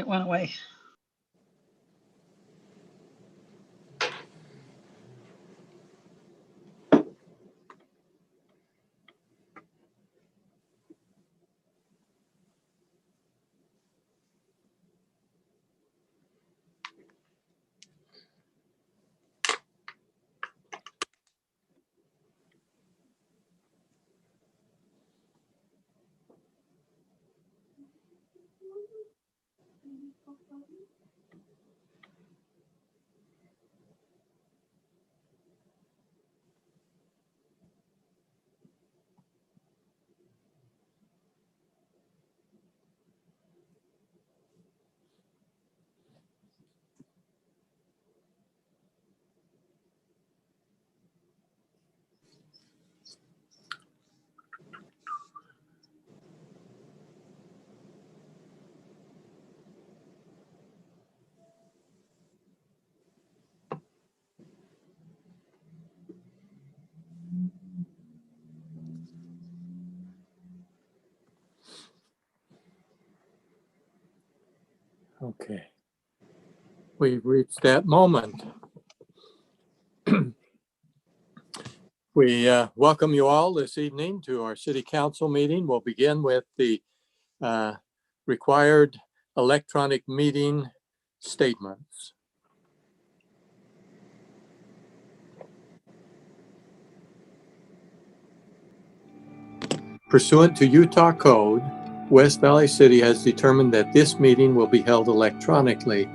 It went away. Okay, we've reached that moment. We welcome you all this evening to our city council meeting. We'll begin with the required electronic meeting statements. Pursuant to Utah Code, West Valley City has determined that this meeting will be held electronically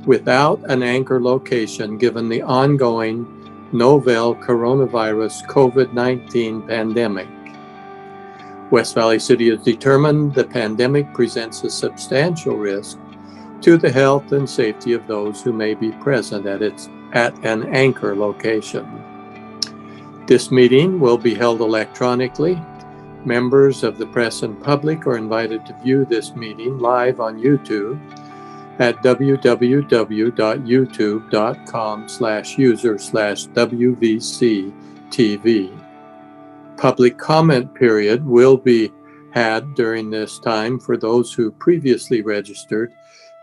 without an anchor location given the ongoing novel coronavirus COVID-19 pandemic. West Valley City has determined the pandemic presents a substantial risk to the health and safety of those who may be present at an anchor location. This meeting will be held electronically. Members of the press and public are invited to view this meeting live on YouTube at www.youtube.com/user/WVCTV. Public comment period will be had during this time for those who previously registered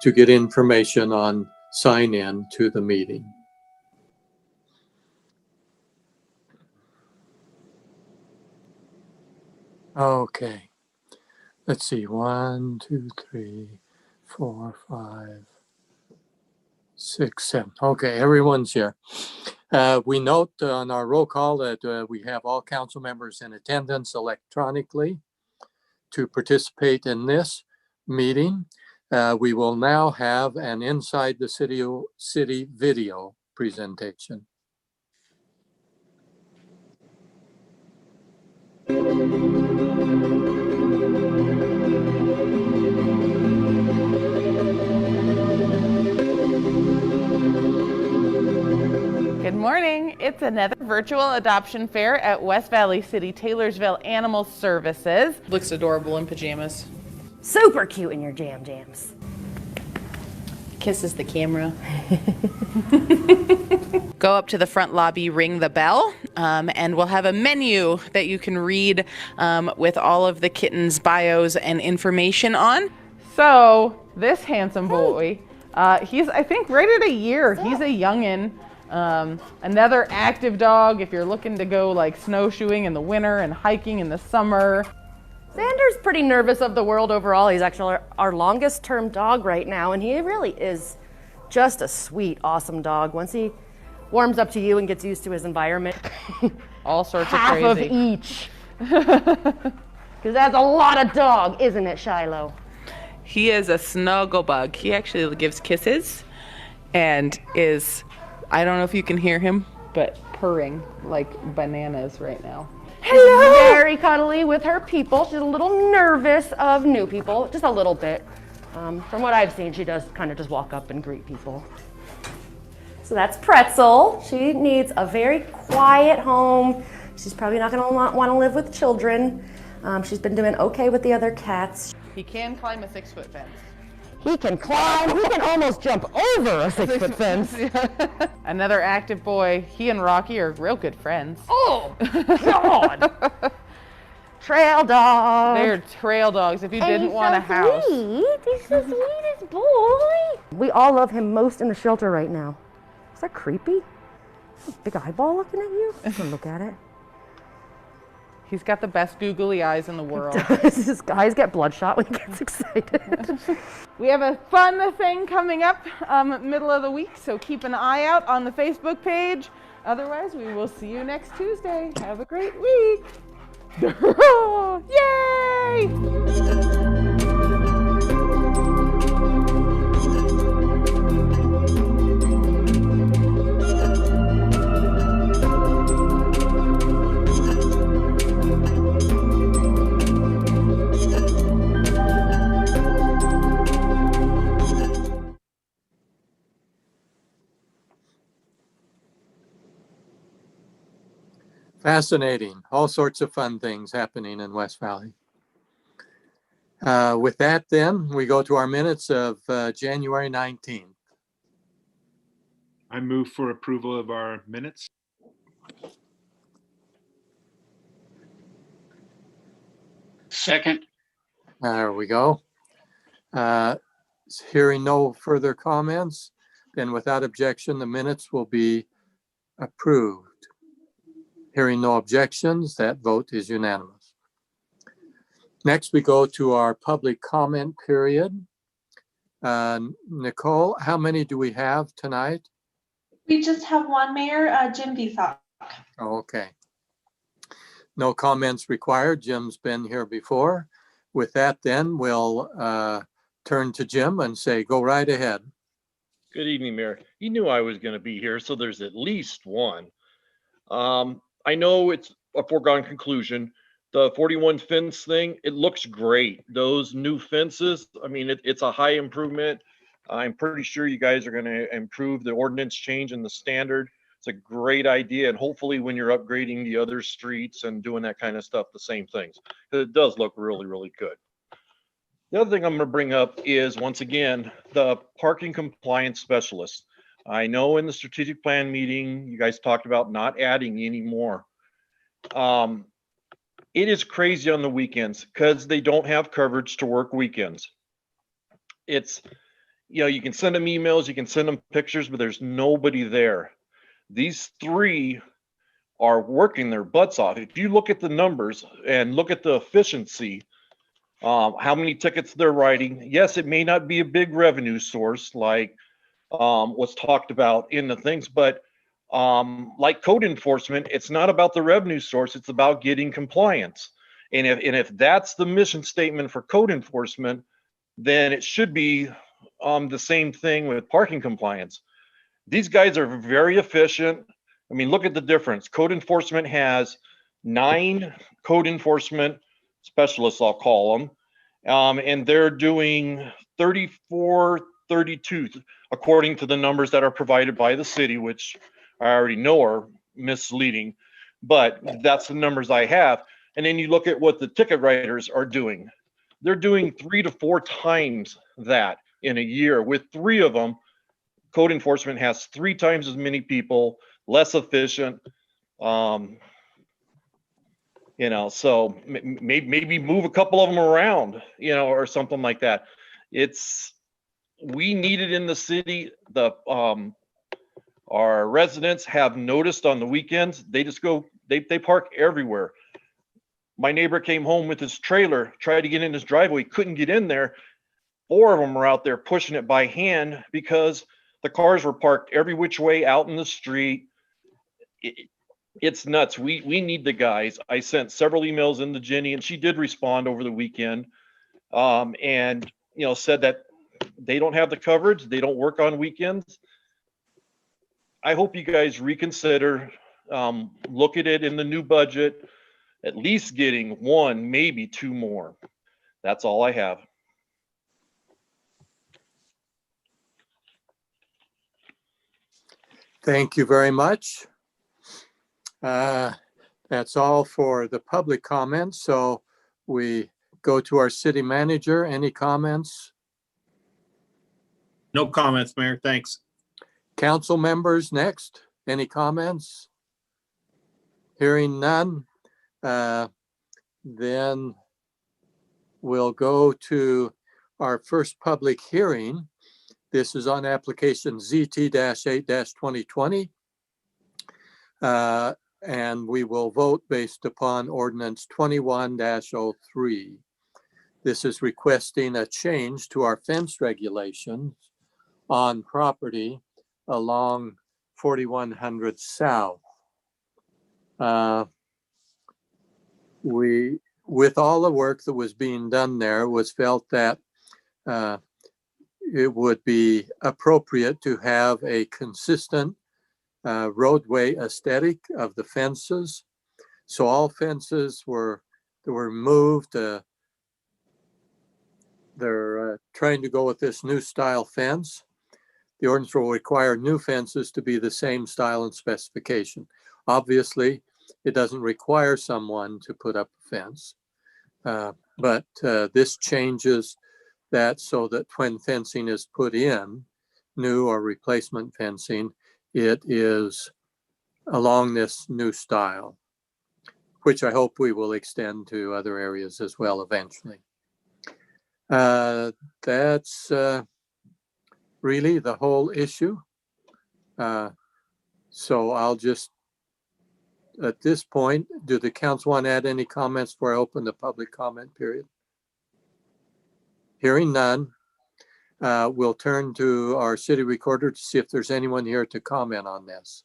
to get information on sign in to the meeting. Okay, let's see, 1, 2, 3, 4, 5, 6, 7. Okay, everyone's here. We note on our roll call that we have all council members in attendance electronically to participate in this meeting. We will now have an Inside the City video presentation. Good morning. It's another virtual adoption fair at West Valley City Taylorsville Animal Services. Looks adorable in pajamas. Super cute in your jams. Kisses the camera. Go up to the front lobby, ring the bell, and we'll have a menu that you can read with all of the kittens' bios and information on. So this handsome boy, he's I think right at a year. He's a youngin'. Another active dog if you're looking to go like snowshoeing in the winter and hiking in the summer. Xander's pretty nervous of the world overall. He's actually our longest term dog right now, and he really is just a sweet, awesome dog. Once he warms up to you and gets used to his environment. All sorts of Half crazy. of each. Because that's a lot of dog, isn't it, Shiloh? He is a snuggle bug. He actually gives kisses and is, I don't know if you can hear him, but purring like bananas right now. Hello. She's very cuddly with her people. She's a little nervous of new people, just a little bit. From what I've seen, she does kind of just walk up and greet people. So that's Pretzel. She needs a very quiet home. She's probably not going to want to live with children. She's been doing okay with the other cats. He can climb a 6-foot fence. He can climb. He can almost jump over a 6-foot fence. Another active boy. He and Rocky are real good friends. Oh, God. Trail dog. They're trail dogs if you didn't want a house. Sweet. He's the sweetest boy. We all love him most in the shelter right now. Is that creepy? Big eyeball looking at you? I'm gonna look at it. He's got the best googly eyes in the world. His eyes get bloodshot when he gets excited. We have a fun thing coming up middle of the week, so keep an eye out on the Facebook page. Otherwise, we will see you next Tuesday. Have a great week. Yay! Fascinating. All sorts of fun things happening in West Valley. With that, then, we go to our minutes of January 19th. I move for approval of our minutes. Second. There we go. Hearing no further comments, then without objection, the minutes will be approved. Hearing no objections, that vote is unanimous. Next, we go to our public comment period. Nicole, how many do we have tonight? We just have one, Mayor, Jim Visock. Oh, okay. No comments required. Jim's been here before. With that, then we'll turn to Jim and say, go right ahead. Good evening, Mayor. You knew I was going to be here, so there's at least one. I know it's a foregone conclusion. The 41 fence thing, it looks great. Those new fences, I mean, it's a high improvement. I'm pretty sure you guys are going to improve the ordinance change and the standard. It's a great idea. And hopefully when you're upgrading the other streets and doing that kind of stuff, the same things. It does look really, really good. The other thing I'm going to bring up is, once again, the parking compliance specialist. I know in the strategic plan meeting, you guys talked about not adding any more. It is crazy on the weekends because they don't have coverage to work weekends. It's, you know, you can send them emails, you can send them pictures, but there's nobody there. These three are working their butts off. If you look at the numbers and look at the efficiency, how many tickets they're writing, yes, it may not be a big revenue source like what's talked about in the things, but like code enforcement, it's not about the revenue source, it's about getting compliance. And if that's the mission statement for code enforcement, then it should be the same thing with parking compliance. These guys are very efficient. I mean, look at the difference. Code enforcement has 9 code enforcement specialists, I'll call them, and they're doing 34, 32, according to the numbers that are provided by the city, which I already know are misleading, but that's the numbers I have. And then you look at what the ticket writers are doing. They're doing 3 to 4 times that in a year. With 3 of them, code enforcement has 3 times as many people, less efficient. You know, so maybe move a couple of them around, you know, or something like that. We need it in the city. Our residents have noticed on the weekends, they just go, they park everywhere. My neighbor came home with his trailer, tried to get in his driveway, couldn't get in there. 4 of them were out there pushing it by hand because the cars were parked every which way out in the street. It's nuts. We need the guys. I sent several emails into Jenny and she did respond over the weekend, and, you know, said that they don't have the coverage. They don't work on weekends. I hope you guys reconsider, look at it in the new budget, at least getting 1, maybe 2 more. That's all I have. Thank you very much. That's all for the public comments. So we go to our city manager. Any comments? No comments, Mayor. Thanks. Council members next. Any comments? Hearing none. Then we'll go to our first public hearing. This is on application ZT-8-2020. And we will vote based upon ordinance 21-03. This is requesting a change to our fence regulations on property along 4100 South. With all the work that was being done there, it was felt that it would be appropriate to have a consistent roadway aesthetic of the fences. So all fences were moved. They're trying to go with this new style fence. The ordinance will require new fences to be the same style and specification. Obviously, it doesn't require someone to put up a fence, but this changes that so that when fencing is put in, new or replacement fencing, it is along this new style, which I hope we will extend to other areas as well eventually. That's really the whole issue. So I'll just, at this point, do the council want to add any comments before I open the public comment period? Hearing none, we'll turn to our city recorder to see if there's anyone here to comment on this.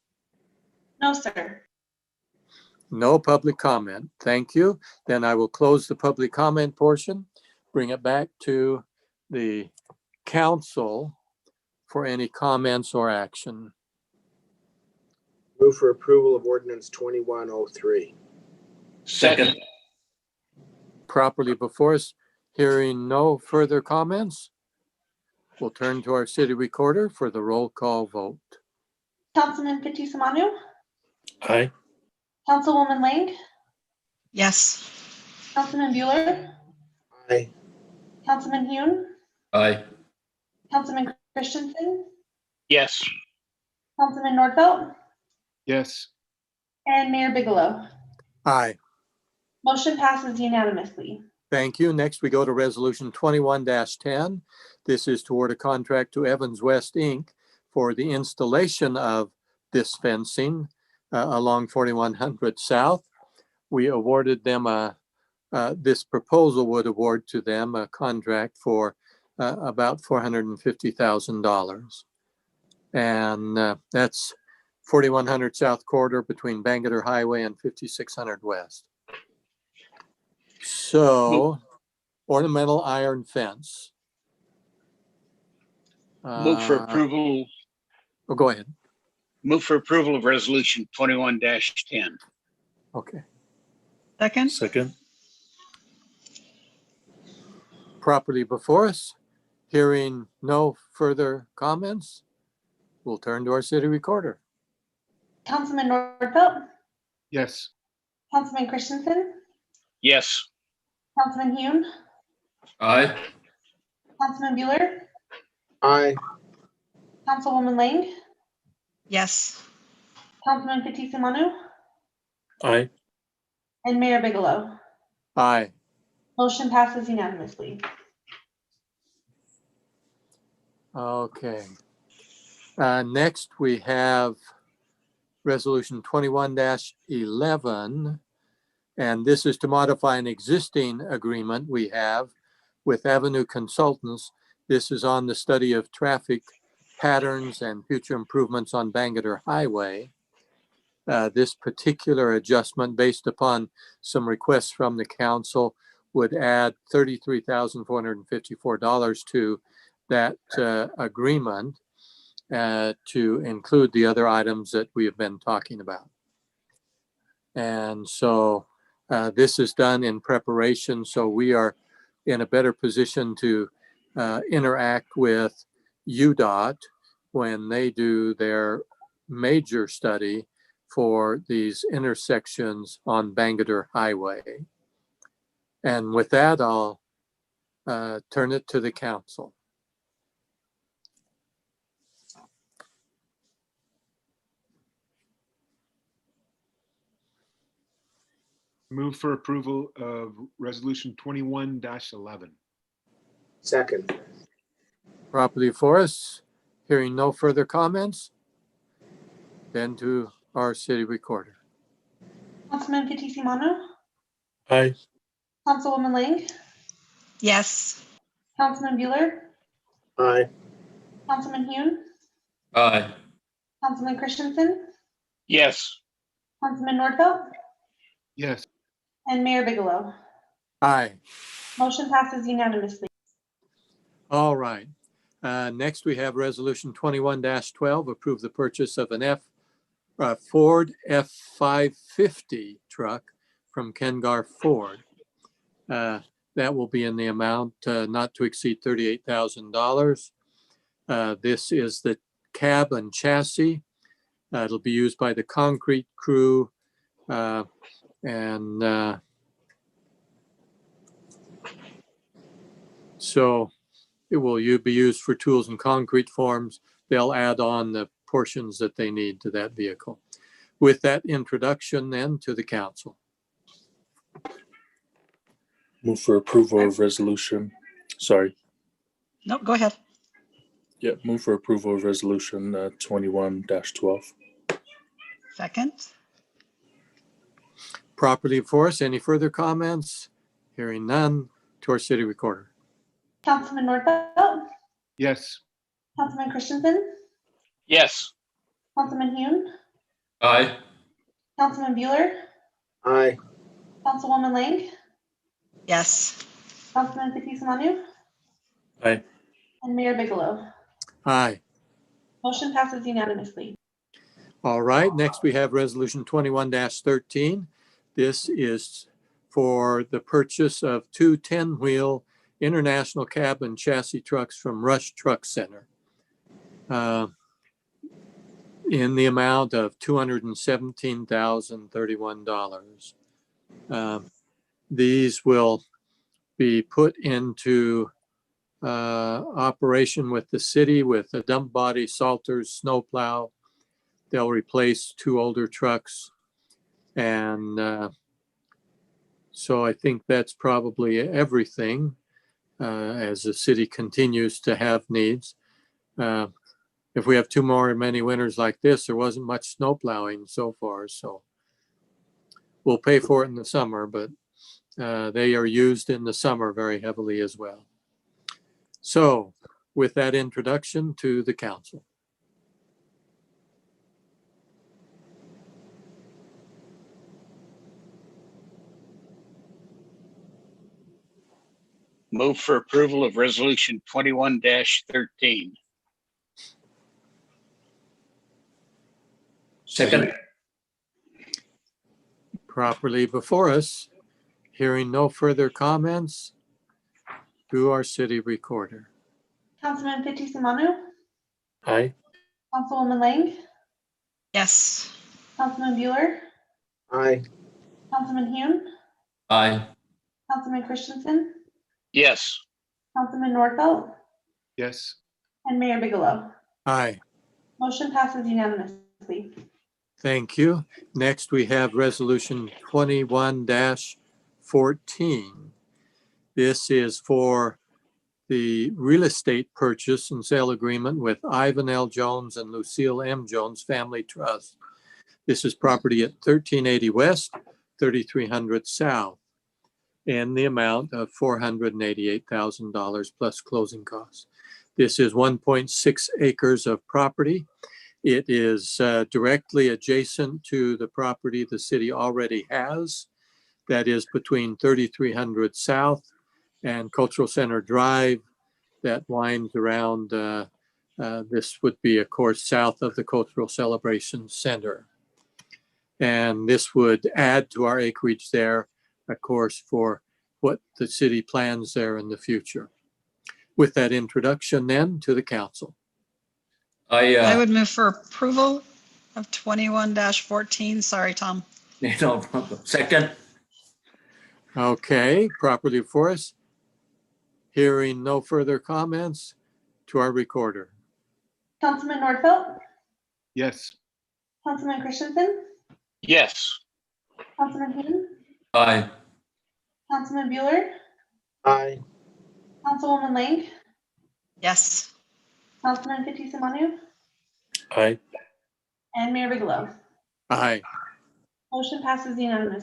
No, sir. No public comment. Thank you. Then I will close the public comment portion, bring it back to the council for any comments or action. Move for approval of ordinance 2103. Second. Properly before us, hearing no further comments, we'll turn to our city recorder for the roll call vote. Councilman Fitzie Umanu, Aye. Councilwoman Lang, Yes. Councilman Bueller, Aye. Councilman Hune, Aye. Councilman Christensen, Yes. Councilman Nordfelt, Yes. and Mayor Bigelow. Aye. Motion passes unanimously. Thank you. Next, we go to resolution 21-10. This is toward a contract to Evans West Inc. for the installation of this fencing along 4100 South. We awarded them this proposal would award to them a contract for about $450,000. And that's 4100 South corridor between Bangerter Highway and 5600 West. So, ornamental iron fence. Move for approval. Oh, go ahead. Move for approval of resolution 21-10. Okay. Second? Second. Properly before us, hearing no further comments, we'll turn to our city recorder. Councilman Nordfelt, Yes. Councilman Christensen, Yes. Councilman Hune, Aye. Councilman Bueller, Aye. Councilwoman Lang, Yes. Councilman Fitzie Umanu, Aye. and Mayor Bigelow. Aye. Motion passes unanimously. Okay. Next, we have resolution 21-11. And this is to modify an existing agreement we have with Avenue Consultants. This is on the study of traffic patterns and future improvements on Bangerter Highway. This particular adjustment, based upon some requests from the council, would add $33,454 to that agreement to include the other items that we have been talking about. And so this is done in preparation, so we are in a better position to interact with UDOT when they do their major study for these intersections on Bangerter Highway. And with that, I'll turn it to the council. Move for approval of resolution 21-11. Second. Properly before us, hearing no further comments, then to our city recorder. Councilman Fitzie Umanu, Aye. Councilwoman Lang, Yes. Councilman Bueller, Aye. Councilman Hune, Aye. Councilman Christensen, yes, Councilman Nordfelt, yes, and Mayor Bigelow. Aye. Motion passes unanimously. All right. Next, we have Resolution 21-12, approve the purchase of an Ford F-550 truck from Kengar Ford. That will be in the amount not to exceed $38,000. This is the cab and chassis. It'll be used by the concrete crew and so it will be used for tools and concrete forms. They'll add on the portions that they need to that vehicle. With that introduction then to the council. Move for approval of resolution. Sorry. No, go ahead. Yeah, move for approval of resolution 21-12. Second. Properly before us, any further comments? Hearing none, to our city recorder. Councilman Nordfelt, yes, Councilman Christensen, yes, Councilman Hune, Aye. Councilman Bueller, Aye. Councilwoman Lang, Yes. Councilman Fitzie Umanu, Aye. and Mayor Bigelow. Aye. Motion passes unanimously. All right, next we have Resolution 21-13. This is for the purchase of two 10-wheel International cab and chassis trucks from Rush Truck Center in the amount of $217,031. These will be put into operation with the city with a dump body, salters, snowplow. They'll replace two older trucks. And so I think that's probably everything as the city continues to have needs. If we have two more many winters like this, there wasn't much snow plowing so far. So we'll pay for it in the summer, but they are used in the summer very heavily as well. So with that introduction to the council. move for approval of resolution 21-13. Second. Properly before us, hearing no further comments, to our city recorder. Councilman Fitzie Umanu, Aye. Councilwoman Lang, Yes. Councilman Bueller, Aye. Councilman Hune, Aye. Councilman Christensen, Yes, Councilman Nordfelt, yes, and Mayor Bigelow. Aye. Motion passes unanimously. Thank you. Next, we have Resolution 21-14. This is for the real estate purchase and sale agreement with Ivan L. Jones and Lucille M. Jones Family Trust. This is property at 1380 West, 3300 South, in the amount of $488,000 plus closing costs. This is 1.6 acres of property. It is directly adjacent to the property the city already has. That is between 3300 South and Cultural Center Drive. That winds around, this would be, of course, south of the Cultural Celebration Center. And this would add to our acreage there, of course, for what the city plans there in the future. With that introduction then to the council. I would move for approval of 21-14. Sorry, Tom. No problem. Second. Okay, properly before us. Hearing no further comments, to our recorder. Councilman Nordfelt, yes, Councilman Christensen, yes, Councilman Hune, Aye. Councilman Bueller, Aye. Councilwoman Lang, Yes. Councilman Fitzie Umanu, Aye. and Mayor Bigelow. Aye. Motion passes unanimously.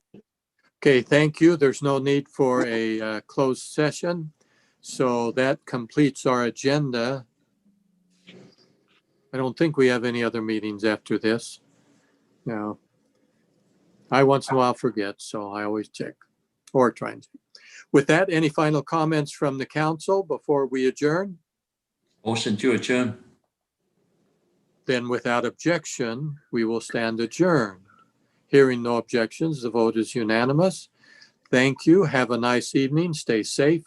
Okay, thank you. There's no need for a closed session. So that completes our agenda. I don't think we have any other meetings after this. No. I once in a while forget, so I always check or try and check. With that, any final comments from the council before we adjourn? Motion to adjourn. Then without objection, we will stand adjourned. Hearing no objections, the vote is unanimous. Thank you. Have a nice evening. Stay safe.